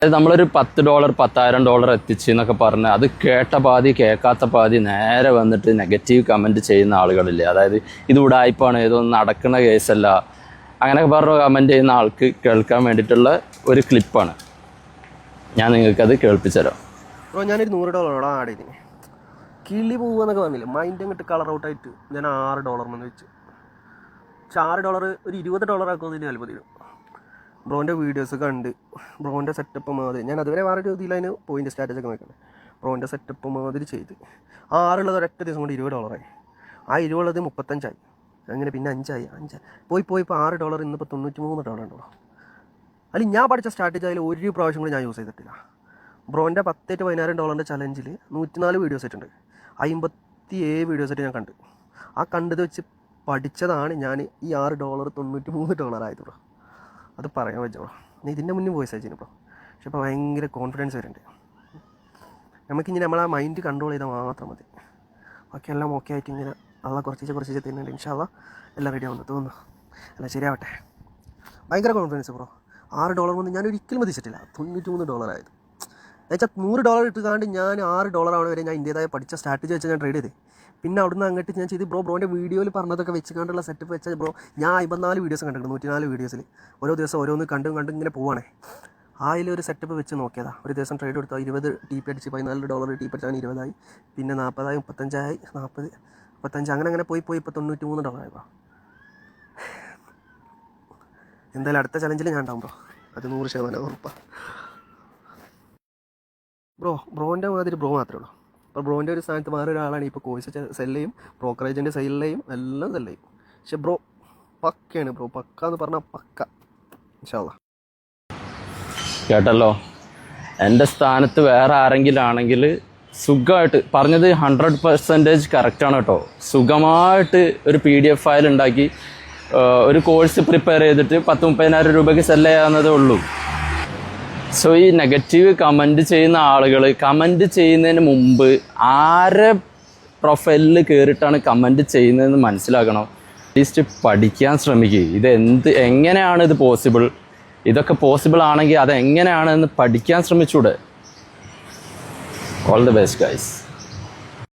അത് നമ്മളൊരു $10 $10,000 എത്തിച്ച് എന്നൊക്കെ പറഞ്ഞ് അത് കേട്ട പാതി കേൾക്കാത്ത പാതി നേരെ വന്നിട്ട് നെഗറ്റീവ് കമൻറ്റ് ചെയ്യുന്ന ആളുകളില്ലേ. അതായത് ഇത് ഉടായ്പാണ്, ഇതൊന്നും നടക്കുന്ന കേസല്ല, അങ്ങനെയൊക്കെ പറഞ്ഞ് കമൻറ്റ് ചെയ്യുന്ന ആൾക്ക് കേൾക്കാൻ വേണ്ടിയിട്ടുള്ള ഒരു ക്ലിപ്പാണ്. ഞാൻ നിങ്ങൾക്കത് കേൾപ്പിച്ചു തരാം. ബ്രോ ഞാനൊരു $100 ആഡ് ചെയ്തിന്. കിളി പോകുക പറഞ്ഞില്ല, മൈൻഡ് അങ്ങോട്ട് കളർ ഔട്ടായിട്ട് ഞാൻ $6 വെച്ച്. പക്ഷെ $6 ഒരു $20 ആക്കുമെന്ന് അത്ഭുതം. ബ്രോൻ്റെ വീഡിയോസ് കണ്ട് ബ്രോൻ്റെ സെറ്റപ്പ് മാതിരി ഞാൻ അതുവരെ വേറെ രീതിയിൽ അതിന് പോയിൻ്റ് സ്റ്റാറ്റസൊക്കെ നോക്കുന്നത്. ബ്രോൻ്റെ സെറ്റപ്പ് മാതിരി ചെയ്ത് $6 ഒരൊറ്റ ദിവസം കൊണ്ട് $20 ആ $20 35 അങ്ങനെ പിന്നെ 5 പോയി ഇപ്പോൾ $6 ഇന്നിപ്പോൾ $93 ഉണ്ടോ. അല്ലെങ്കിൽ ഞാൻ പഠിച്ച സ്ട്രാറ്റജി അതിൽ ഒരു പ്രാവശ്യം കൂടി ഞാൻ യൂസ് ചെയ്തിട്ടില്ല. ബ്രോൻ്റെ $10,000-16,000 ചലഞ്ചിൽ 104 വീഡിയോസ് ആയിട്ടുണ്ട്. 57 വീഡിയോസ് ആയിട്ട് ഞാൻ കണ്ട്. ആ കണ്ടത് വെച്ച് പഠിച്ചതാണ് ഞാൻ ഈ $6 $93 ആയത് ബ്രോ. അത് പറയാൻ പറ്റുമോ? ഇതിൻ്റെ മുന്നേ വോയിസ് അയച്ചിരുന്നു ബ്രോ. പക്ഷെ ഇപ്പോൾ ഭയങ്കര കോൺഫിഡൻസ് വരുന്നുണ്ട്. നമുക്കിങ്ങനെ നമ്മളെ മൈൻഡ് കൺട്രോൾ ചെയ്താൽ മാത്രം മതി. ബാക്കിയെല്ലാം ഓക്കെ ആയിട്ട് ഇങ്ങനെ കുറച്ച് തരുന്നുണ്ട്. ഇൻഷാ അല്ലാഹ് എല്ലാം റെഡി ആവുമെന്ന് തോന്നുന്നു. അല്ല ശരിയാവട്ടെ. ഭയങ്കര കോൺഫിഡൻസ് ബ്രോ. $6 കൊണ്ട് ഞാൻ ഒരിക്കലും മതിച്ചിട്ടില്ല. $93 ആയത് എന്നുവെച്ചാൽ $100 ഇട്ടുകാണ്ട് ഞാൻ $6 ആവണ വരെ ഞാൻ ഇന്ത്യതായ പഠിച്ച സ്ട്രാറ്റജി വെച്ച് ഞാൻ ട്രേഡ് ചെയ്ത്. പിന്നെ അവിടുന്ന് അങ്ങോട്ട് ഞാൻ ചെയ്ത് ബ്രോൻ്റെ വീഡിയോയിൽ പറഞ്ഞതൊക്കെ വെച്ച് കണ്ടുള്ള സെറ്റപ്പ് വെച്ചാൽ ബ്രോ ഞാൻ 54 വീഡിയോസ് കണ്ടിട്ടുണ്ട്. 104 വീഡിയോസിൽ ഓരോ ദിവസം ഓരോന്ന് കണ്ടും ഇങ്ങനെ പോവാണേ. അതിലൊരു സെറ്റപ്പ് വെച്ച് നോക്കിയതാണ്. ഒരു ദിവസം ട്രേഡ് കൊടുത്താൽ 20 TP അടിച്ച് $14 TP അടിച്ചാൽ 20 പിന്നെ 40 35 40 35 അങ്ങനെ പോയി ഇപ്പോൾ $93 ആയപ്പോൾ. എന്തായാലും അടുത്ത ചലഞ്ചിൽ ഞാൻ ഉണ്ടാവും ബ്രോ. അത് 100% ഉറപ്പാണ്. ബ്രോൻ്റെ മാതിരി ബ്രോ മാത്രമേ ഉള്ളൂ. അപ്പോൾ ബ്രോൻ്റെ ഒരു സ്ഥാനത്ത് വേറെ ഒരാളാണ് ഇപ്പോൾ കോഴ്സ് സെല്ല് ചെയ്യും, ബ്രോക്കറേജിൻ്റെ സെയിലെയും എല്ലാം സെല്ല് ചെയ്യും. പക്ഷെ ബ്രോ പക്കയാണ് ബ്രോ. പക്ക എന്ന് പറഞ്ഞാൽ പക്ക. ഇൻഷാ അല്ലാഹ്. കേട്ടല്ലോ, എൻ്റെ സ്ഥാനത്ത് വേറെ ആരെങ്കിലും ആണെങ്കിൽ സുഖമായിട്ട് പറഞ്ഞത് 100% കറക്റ്റാണ് കേട്ടോ. സുഖമായിട്ട് ഒരു PDF ഫയൽ ഉണ്ടാക്കി ഒരു കോഴ്സ് പ്രിപ്പയർ ചെയ്തിട്ട് 10,000-30,000 രൂപയ്ക്ക് സെല്ല് ചെയ്യാവുന്നതേ ഉള്ളൂ. സോ ഈ നെഗറ്റീവ് കമൻറ്റ് ചെയ്യുന്ന ആളുകൾ കമൻറ്റ് ചെയ്യുന്നതിന് മുമ്പ് ആരെ പ്രൊഫൈലിൽ കയറിയിട്ടാണ് കമൻറ്റ് ചെയ്യുന്നതെന്ന് മനസ്സിലാക്കണം. അറ്റ്ലീസ്റ്റ് പഠിക്കാൻ ശ്രമിക്കുക. എങ്ങനെയാണ് ഇത് പോസിബിൾ, ഇതൊക്കെ പോസിബിൾ ആണെങ്കിൽ അതെങ്ങനെയാണെന്ന് പഠിക്കാൻ ശ്രമിച്ചൂടെ. All the best guys.